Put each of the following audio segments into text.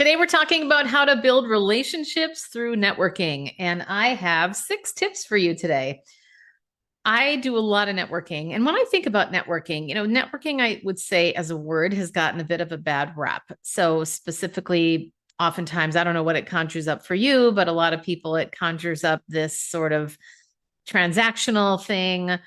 Today, we're talking about how to build relationships through networking. And I have 6 tips for you today. I do a lot of networking. And when I think about networking, networking, I would say as a word has gotten a bit of a bad rap. So, specifically, oftentimes, I don't know what it conjures up for you, but a lot of people, it conjures up this sort of transactional thing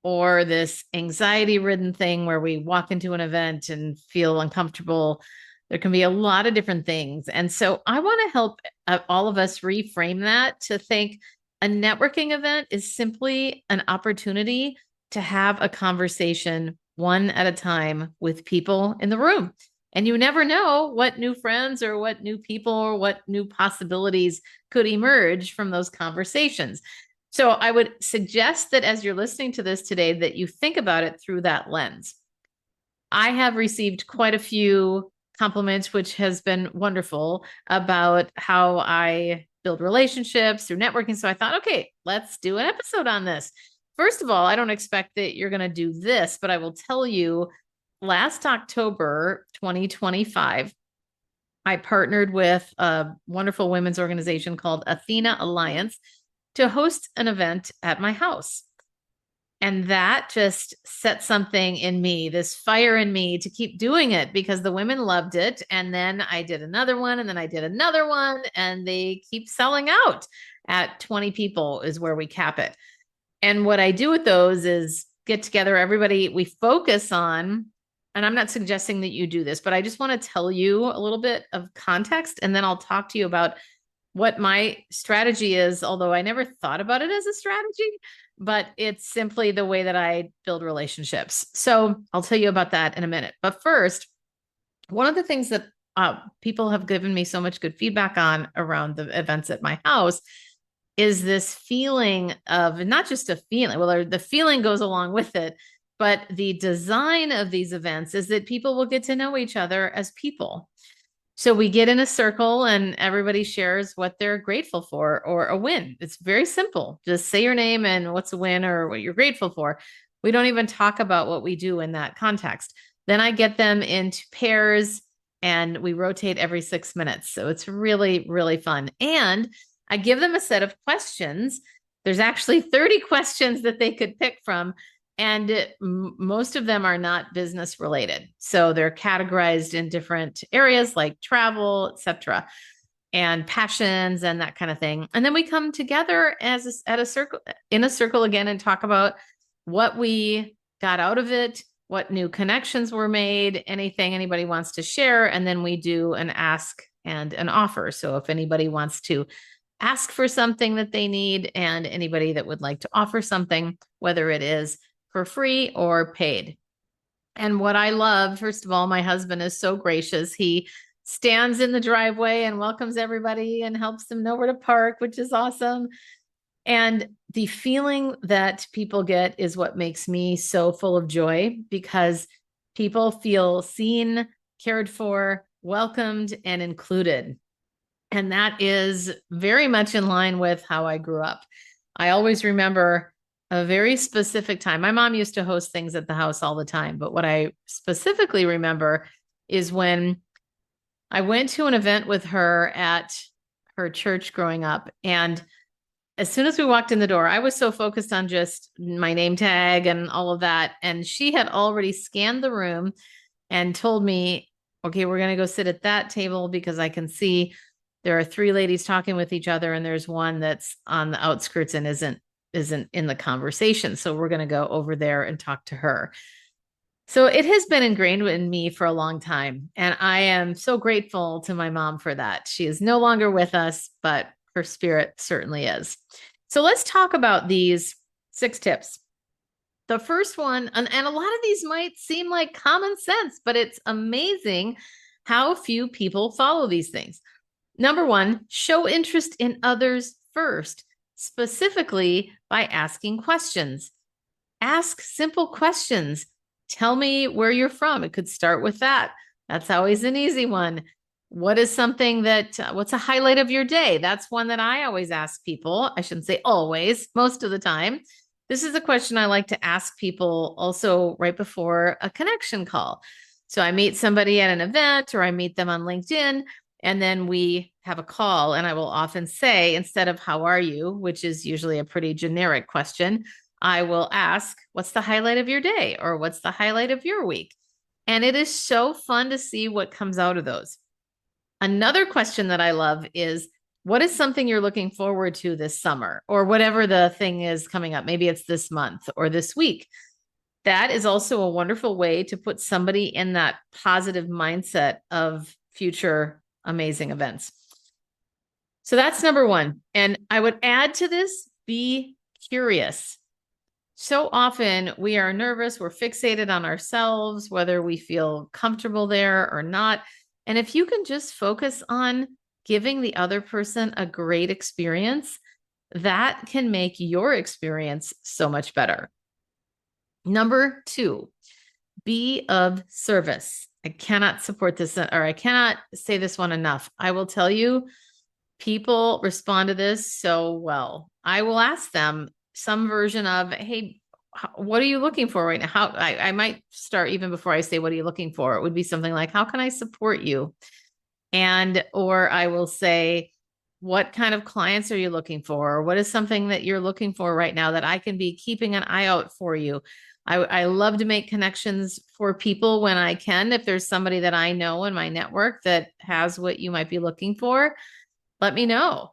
or this anxiety ridden thing where we walk into an event and feel uncomfortable. There can be a lot of different things. And so I want to help all of us reframe that to think a networking event is simply an opportunity to have a conversation one at a time with people in the room. And you never know what new friends or what new people or what new possibilities could emerge from those conversations. So I would suggest that as you're listening to this today, that you think about it through that lens. I have received quite a few compliments, which has been wonderful, about how I build relationships through networking. So I thought, okay, let's do an episode on this. First of all, I don't expect that you're going to do this, but I will tell you last October 2025, I partnered with a wonderful women's organization called Athena Alliance to host an event at my house. And that just set something in me, this fire in me to keep doing it because the women loved it. And then I did another one, and then I did another one, and they keep selling out. At 20 people is where we cap it. And what I do with those is get together everybody, we focus on, and I'm not suggesting that you do this, but I just want to tell you a little bit of context, and then I'll talk to you about what my strategy is, although I never thought about it as a strategy, but it's simply the way that I build relationships. So I'll tell you about that in a minute. But first, one of the things that people have given me so much good feedback on around the events at my house is this feeling of not just a feeling, well, the feeling goes along with it, but the design of these events is that people will get to know each other as people. So we get in a circle and everybody shares what they're grateful for or a win. It's very simple. Just say your name and what's a win or what you're grateful for. We don't even talk about what we do in that context. Then I get them into pairs and we rotate every 6 minutes. So it's really, really fun. And I give them a set of questions. There's actually 30 questions that they could pick from. And most of them are not business related. So they're categorized in different areas like travel, etc., and passions and that kind of thing. And then we come together at a circle, in a circle again, and talk about what we got out of it, what new connections were made, anything anybody wants to share. And then we do an ask and an offer. So if anybody wants to ask for something that they need, and anybody that would like to offer something, whether it is for free or paid. And what I love, first of all, my husband is so gracious. He stands in the driveway and welcomes everybody and helps them know where to park, which is awesome. And the feeling that people get is what makes me so full of joy, because people feel seen, cared for, welcomed, and included. And that is very much in line with how I grew up. I always remember a very specific time. My mom used to host things at the house all the time, but what I specifically remember is when I went to an event with her at her church growing up. And as soon as we walked in the door, I was so focused on just my name tag and all of that. And she had already scanned the room and told me, okay, we're going to go sit at that table because I can see there are 3 ladies talking with each other, and there's one that's on the outskirts and isn't in the conversation. So we're going to go over there and talk to her. So it has been ingrained in me for a long time. And I am so grateful to my mom for that. She is no longer with us, but her spirit certainly is. So let's talk about these 6 tips. The first one, and a lot of these might seem like common sense, but it's amazing how few people follow these things. Number 1, show interest in others first, specifically by asking questions. Ask simple questions. Tell me where you're from. It could start with that. That's always an easy one. What is something what's a highlight of your day? That's one that I always ask people. I shouldn't say always, most of the time. This is a question I like to ask people also right before a connection call. So I meet somebody at an event or I meet them on LinkedIn, And then we have a call, and I will often say, instead of how are you, which is usually a pretty generic question, I will ask, what's the highlight of your day? Or what's the highlight of your week? And it is so fun to see what comes out of those. Another question that I love is, what is something you're looking forward to this summer, or whatever the thing is coming up? Maybe it's this month or this week. That is also a wonderful way to put somebody in that positive mindset of future amazing events. So that's number one. And I would add to this, be curious. So often we are nervous, we're fixated on ourselves, whether we feel comfortable there or not. And if you can just focus on giving the other person a great experience, that can make your experience so much better. Number two, be of service. I cannot support this, or I cannot say this one enough. I will tell you, people respond to this so well. I will ask them some version of, hey, what are you looking for right now? I might start even before I say, what are you looking for? It would be something like, how can I support you? And, or I will say, what kind of clients are you looking for? Or what is something that you're looking for right now that I can be keeping an eye out for you? I love to make connections for people when I can. If there's somebody that I know in my network that has what you might be looking for, let me know.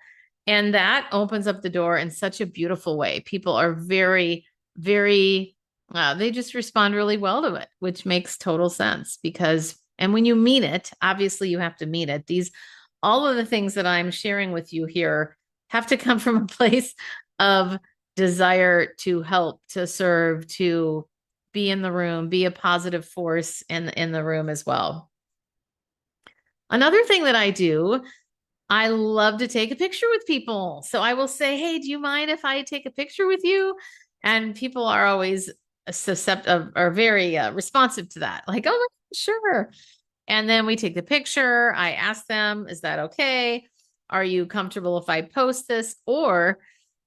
And that opens up the door in such a beautiful way. People are very, very, they just respond really well to it, which makes total sense because, and when you mean it, obviously you have to mean it. All of the things that I'm sharing with you here have to come from a place of desire to help, to serve, to be in the room, be a positive force in the room as well. Another thing that I do, I love to take a picture with people. So I will say, hey, do you mind if I take a picture with you? And people are always susceptible or very responsive to that. Like, oh, sure. And then we take the picture. I ask them, is that okay? Are you comfortable if I post this? Or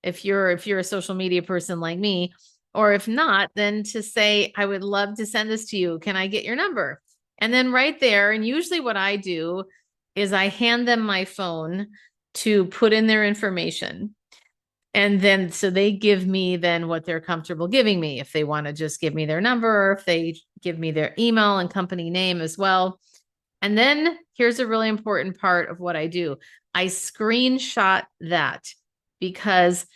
if you're a social media person like me, or if not, then to say, I would love to send this to you. Can I get your number? And then right there, and usually what I do is I hand them my phone to put in their information. And then so they give me then what they're comfortable giving me. If they want to just give me their number, or if they give me their email and company name as well. And then here's a really important part of what I do. I screenshot that because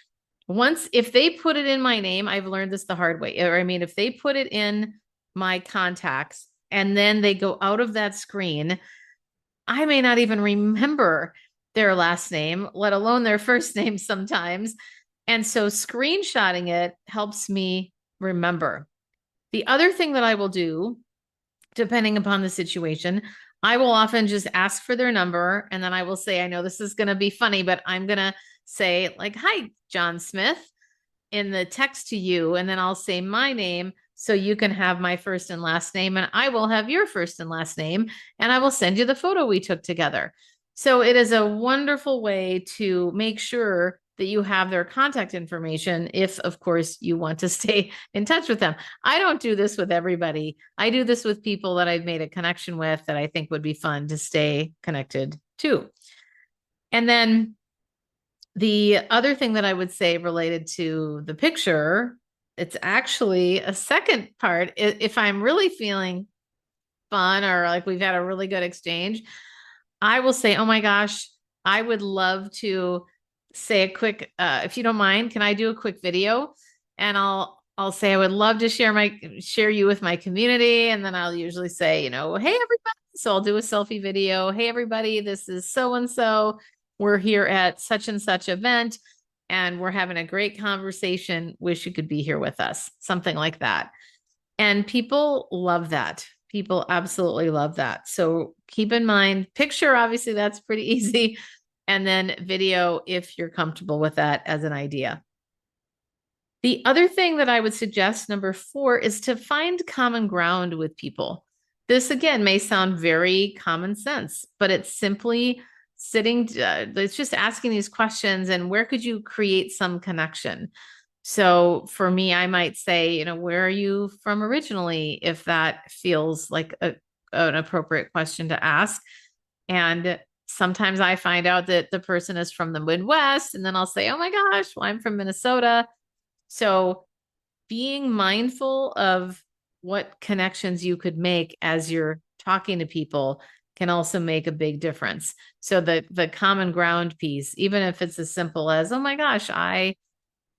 if they put it in my name, I've learned this the hard way. Or I mean, if they put it in my contacts and then they go out of that screen, I may not even remember their last name, let alone their first name sometimes. And so screenshotting it helps me remember. The other thing that I will do, depending upon the situation, I will often just ask for their number. And then I will say, I know this is going to be funny, but I'm going to say, like, hi, John Smith, in the text to you. And then I'll say my name so you can have my first and last name. And I will have your first and last name. And I will send you the photo we took together. So it is a wonderful way to make sure that you have their contact information if, of course, you want to stay in touch with them. I don't do this with everybody. I do this with people that I've made a connection with that I think would be fun to stay connected to. And then the other thing that I would say related to the picture, it's actually a second part. If I'm really feeling fun or like we've had a really good exchange, I will say, oh my gosh, I would love to say a quick, if you don't mind, can I do a quick video? And I'll say, I would love to share you with my community. And then I'll usually say, hey, everybody. So I'll do a selfie video. Hey, everybody, this is so-and-so. We're here at such and such event and we're having a great conversation. Wish you could be here with us. Something like that. And people love that. People absolutely love that. So keep in mind, picture, obviously that's pretty easy. And then video, if you're comfortable with that as an idea. The other thing that I would suggest, number 4, is to find common ground with people. This, again, may sound very common sense, but it's simply it's just asking these questions and where could you create some connection? So for me, I might say, where are you from originally? If that feels like an appropriate question to ask, and sometimes I find out that the person is from the Midwest, and then I'll say, oh my gosh, well, I'm from Minnesota. So being mindful of what connections you could make as you're talking to people can also make a big difference. So the common ground piece, even if it's as simple as, oh my gosh, I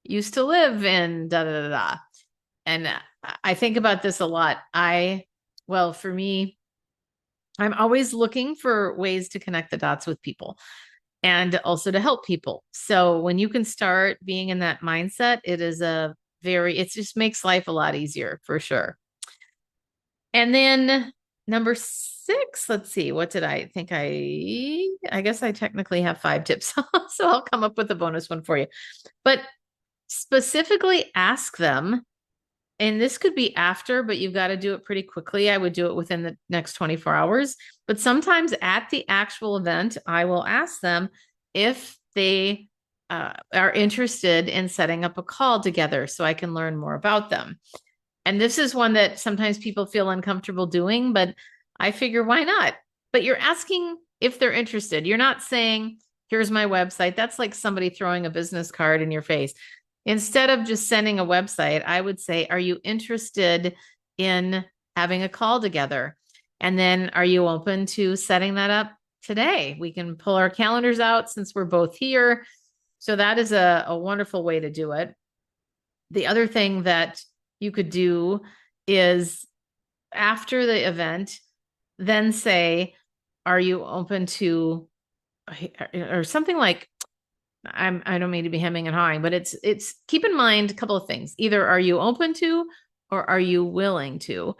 used to live in da da da da. And I think about this a lot. Well, for me, I'm always looking for ways to connect the dots with people and also to help people. So when you can start being in that mindset, it just makes life a lot easier for sure. And then number 6, let's see, what did I think I guess I technically have 5 tips. So I'll come up with a bonus one for you. But specifically ask them, and this could be after, but you've got to do it pretty quickly. I would do it within the next 24 hours. But sometimes at the actual event, I will ask them if they are interested in setting up a call together so I can learn more about them. And this is one that sometimes people feel uncomfortable doing, but I figure why not? But you're asking if they're interested. You're not saying, here's my website. That's like somebody throwing a business card in your face. Instead of just sending a website, I would say, are you interested in having a call together? And then are you open to setting that up today? We can pull our calendars out since we're both here. So that is a wonderful way to do it. The other thing that you could do is after the event, then say, are you open to, or something like, I don't mean to be hemming and hawing, but it's keep in mind a couple of things. Either are you open to or are you willing to?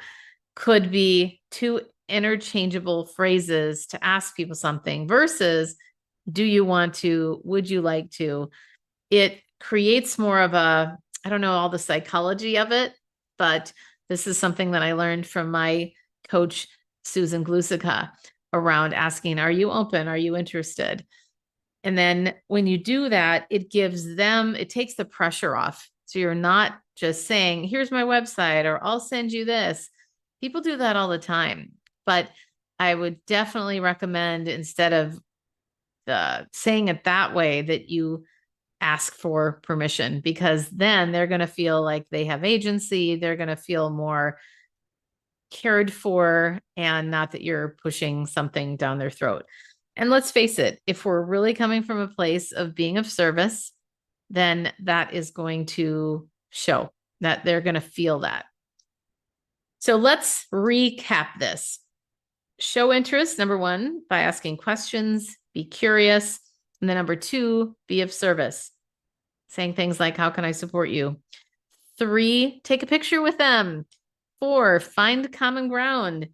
Could be 2 interchangeable phrases to ask people something versus do you want to, would you like to? It creates more of I don't know all the psychology of it, but this is something that I learned from my coach, Susan Glusica, around asking, are you open? Are you interested? And then when you do that, it takes the pressure off. So you're not just saying, here's my website, or I'll send you this. People do that all the time. But I would definitely recommend, instead of saying it that way, that you ask for permission, because then they're going to feel like they have agency. They're going to feel more cared for, and not that you're pushing something down their throat. And let's face it, if we're really coming from a place of being of service, then that is going to show, that they're going to feel that. So let's recap this. Show interest, number 1, by asking questions, be curious. And then number 2, be of service, saying things like, how can I support you? 3, take a picture with them. 4, find common ground.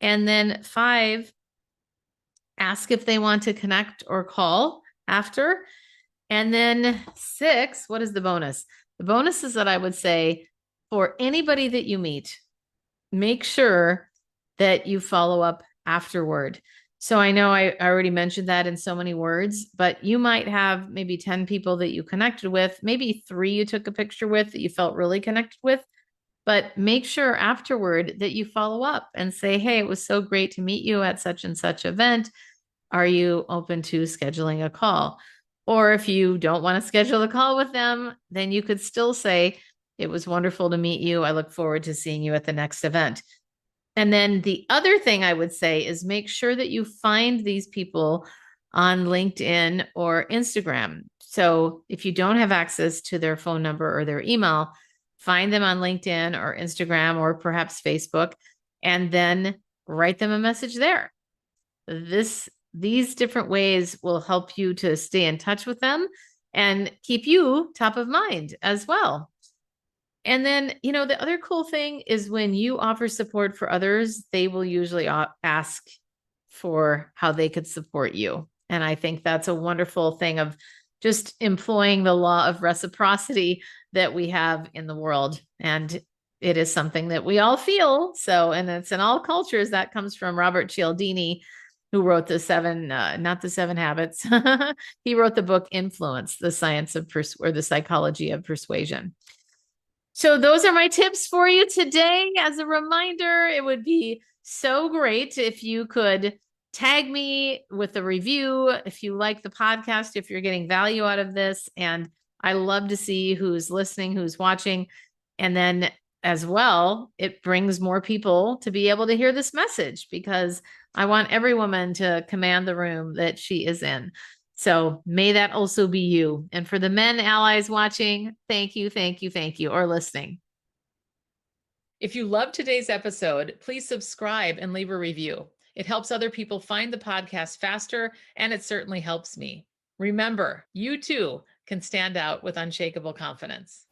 And then 5, ask if they want to connect or call after. And then 6, what is the bonus? The bonus is that I would say, for anybody that you meet, make sure that you follow up afterward. So I know I already mentioned that in so many words, but you might have maybe 10 people that you connected with, maybe 3 you took a picture with that you felt really connected with. But make sure afterward that you follow up and say, hey, it was so great to meet you at such and such event. Are you open to scheduling a call? Or if you don't want to schedule a call with them, then you could still say, it was wonderful to meet you. I look forward to seeing you at the next event. And then the other thing I would say is make sure that you find these people on LinkedIn or Instagram. So if you don't have access to their phone number or their email, find them on LinkedIn or Instagram or perhaps Facebook, and then write them a message there. These different ways will help you to stay in touch with them and keep you top of mind as well. And then, the other cool thing is when you offer support for others, they will usually ask for how they could support you. And I think that's a wonderful thing of just employing the law of reciprocity that we have in the world. And it is something that we all feel. So, and it's in all cultures. That comes from Robert Cialdini, who wrote not the 7 habits. He wrote the book Influence, the science of or the psychology of persuasion. So those are my tips for you today. As a reminder, it would be so great if you could tag me with a review if you like the podcast, if you're getting value out of this. And I love to see who's listening, who's watching. And then as well, it brings more people to be able to hear this message, because I want every woman to command the room that she is in. So may that also be you. And for the men allies watching, thank you, thank you, thank you, or listening. If you loved today's episode, please subscribe and leave a review. It helps other people find the podcast faster, and it certainly helps me. Remember, you too can stand out with unshakable confidence.